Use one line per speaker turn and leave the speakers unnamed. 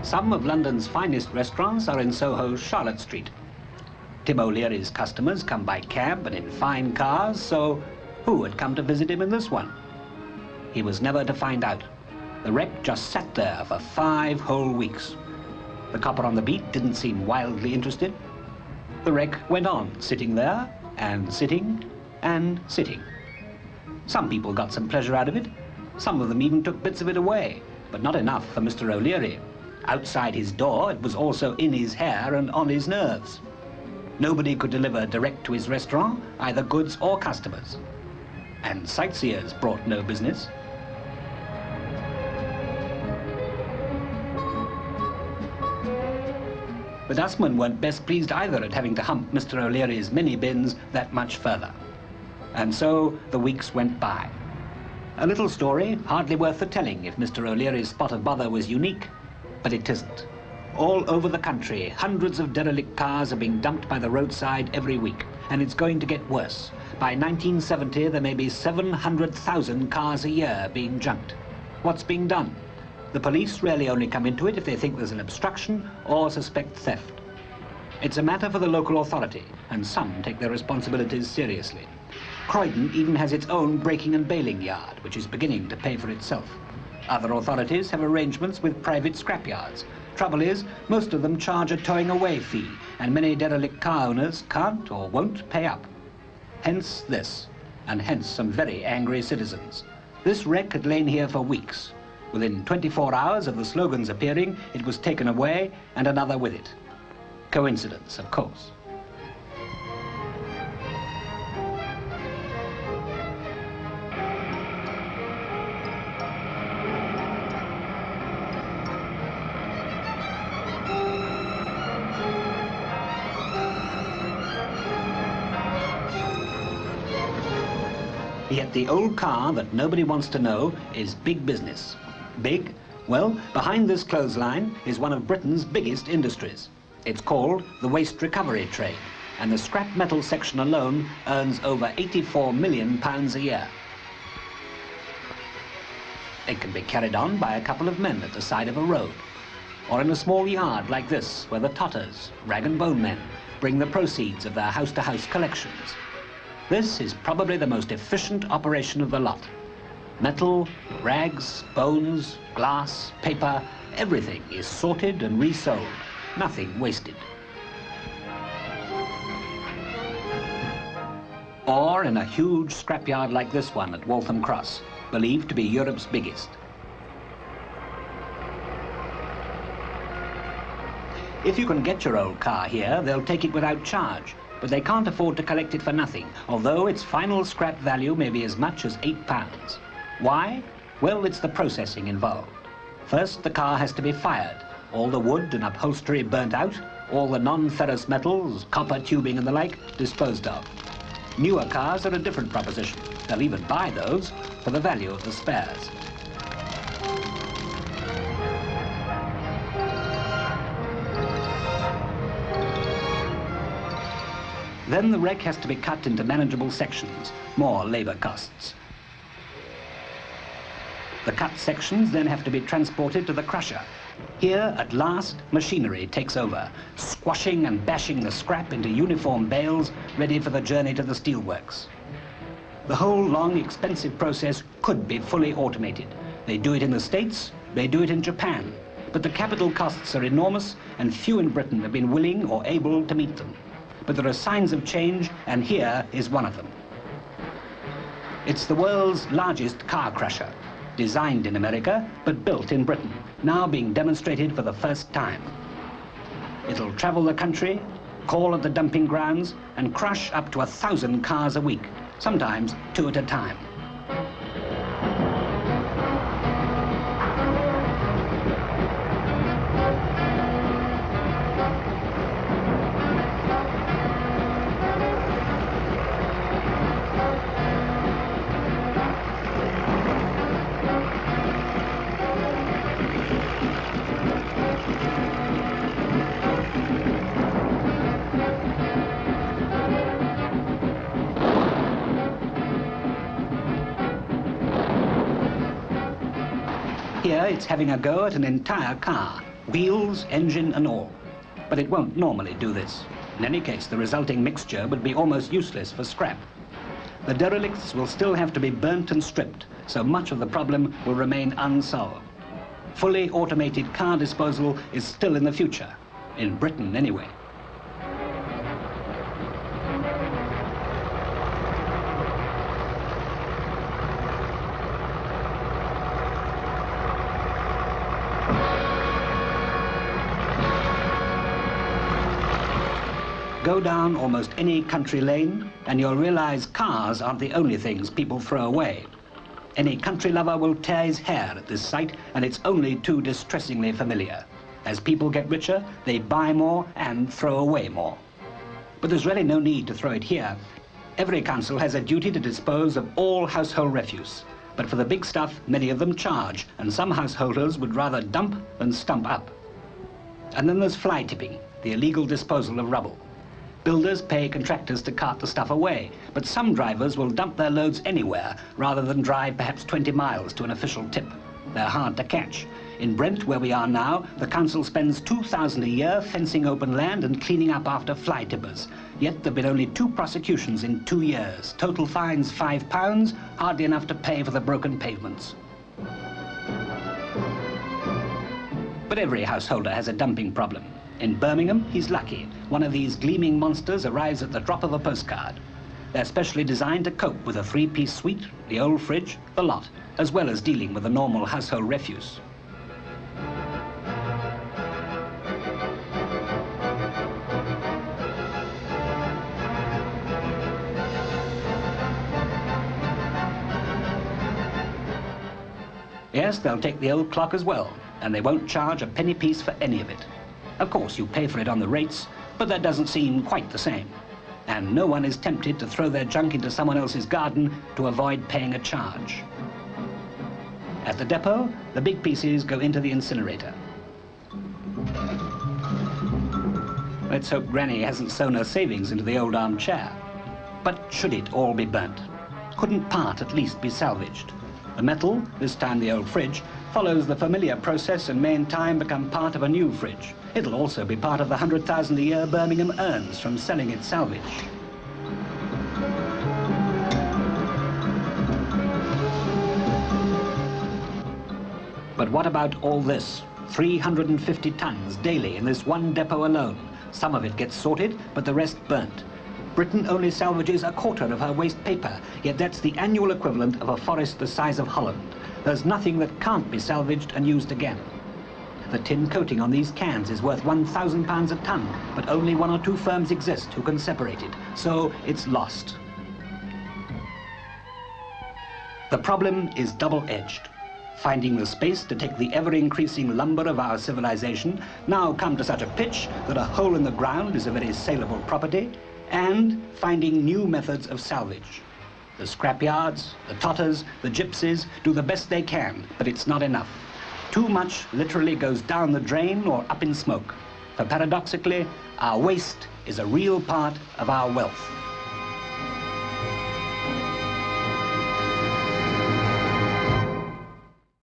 Some of London's finest restaurants are in Soho's Charlotte Street. Tim O'Leary's customers come by cab and in fine cars, so who had come to visit him in this one? He was never to find out. The wreck just sat there for 5 whole weeks. The copper on the beat didn't seem wildly interested. The wreck went on, sitting there, and sitting, and sitting. Some people got some pleasure out of it. Some of them even took bits of it away, but not enough for Mr. O'Leary. Outside his door, it was also in his hair and on his nerves. Nobody could deliver direct to his restaurant, either goods or customers. And sightseers brought no business. The dustmen weren't best pleased either at having to hump Mr. O'Leary's mini bins that much further. And so the weeks went by. A little story, hardly worth the telling if Mr. O'Leary's spot of bother was unique, but it isn't. All over the country, hundreds of derelict cars are being dumped by the roadside every week, and it's going to get worse. By 1970, there may be 700,000 cars a year being junked. What's being done? The police really only come into it if they think there's an obstruction or suspect theft. It's a matter for the local authority, and some take their responsibilities seriously. Croydon even has its own breaking and bailing yard, which is beginning to pay for itself. Other authorities have arrangements with private scrapyards. Trouble is, most of them charge a towing away fee, and many derelict car owners can't or won't pay up. Hence this, and hence some very angry citizens. This wreck had lain here for weeks. Within 24 hours of the slogan's appearing, it was taken away and another with it. Coincidence, of course. Yet the old car that nobody wants to know is big business. Big? Well, behind this clothesline is one of Britain's biggest industries. It's called the waste recovery trade, and the scrap metal section alone earns over £84 million a year. It can be carried on by a couple of men at the side of a road, or in a small yard like this, where the totters, rag and bone men, bring the proceeds of their house-to-house collections. This is probably the most efficient operation of the lot. Metal, rags, bones, glass, paper, everything is sorted and resold, nothing wasted. Or in a huge scrapyard like this one at Waltham Cross, believed to be Europe's biggest. If you can get your old car here, they'll take it without charge, but they can't afford to collect it for nothing, although its final scrap value may be as much as £8. Why? Well, it's the processing involved. First, the car has to be fired, all the wood and upholstery burnt out, all the non-ferrous metals, copper tubing and the like, disposed of. Newer cars are a different proposition. They'll even buy those for the value of the spares. Then the wreck has to be cut into manageable sections, more labor costs. The cut sections then have to be transported to the crusher. Here, at last, machinery takes over, squashing and bashing the scrap into uniform bales, ready for the journey to the steelworks. The whole long, expensive process could be fully automated. They do it in the States, they do it in Japan, but the capital costs are enormous, and few in Britain have been willing or able to meet them. But there are signs of change, and here is one of them. It's the world's largest car crusher, designed in America, but built in Britain, now being demonstrated for the first time. It'll travel the country, call at the dumping grounds, and crush up to 1,000 cars a week, sometimes 2 at a time. Here it's having a go at an entire car, wheels, engine and all. But it won't normally do this. In any case, the resulting mixture would be almost useless for scrap. The derelicts will still have to be burnt and stripped, so much of the problem will remain unsolved. Fully automated car disposal is still in the future, in Britain anyway. Go down almost any country lane and you'll realize cars aren't the only things people throw away. Any country lover will tear his hair at this sight, and it's only too distressingly familiar. As people get richer, they buy more and throw away more. But there's really no need to throw it here. Every council has a duty to dispose of all household refuse. But for the big stuff, many of them charge, and some householders would rather dump than stump up. And then there's fly tipping, the illegal disposal of rubble. Builders pay contractors to cart the stuff away, but some drivers will dump their loads anywhere rather than drive perhaps 20 miles to an official tip. They're hard to catch. In Brent, where we are now, the council spends £2,000 a year fencing open land and cleaning up after fly tippers. Yet there have been only 2 prosecutions in 2 years. Total fines £5, hardly enough to pay for the broken pavements. But every householder has a dumping problem. In Birmingham, he's lucky. One of these gleaming monsters arrives at the drop of a postcard. They're specially designed to cope with a 3-piece suite, the old fridge, the lot, as well as dealing with the normal household refuse. Yes, they'll take the old clock as well, and they won't charge a penny piece for any of it. Of course, you pay for it on the rates, but that doesn't seem quite the same. And no one is tempted to throw their junk into someone else's garden to avoid paying a charge. At the depot, the big pieces go into the incinerator. Let's hope Granny hasn't sewn her savings into the old armchair. But should it all be burnt? Couldn't part at least be salvaged? The metal, this time the old fridge, follows the familiar process and may in time become part of a new fridge. It'll also be part of the 100,000 a year Birmingham earns from selling its salvage. But what about all this? 350 tons daily in this one depot alone. Some of it gets sorted, but the rest burnt. Britain only salvages a quarter of her waste paper, yet that's the annual equivalent of a forest the size of Holland. There's nothing that can't be salvaged and used again. The tin coating on these cans is worth £1,000 a ton, but only 1 or 2 firms exist who can separate it, so it's lost. The problem is double-edged. Finding the space to take the ever-increasing lumber of our civilization, now come to such a pitch that a hole in the ground is a very saleable property, and finding new methods of salvage. The scrapyards, the totters, the gypsies do the best they can, but it's not enough. Too much literally goes down the drain or up in smoke. For paradoxically, our waste is a real part of our wealth.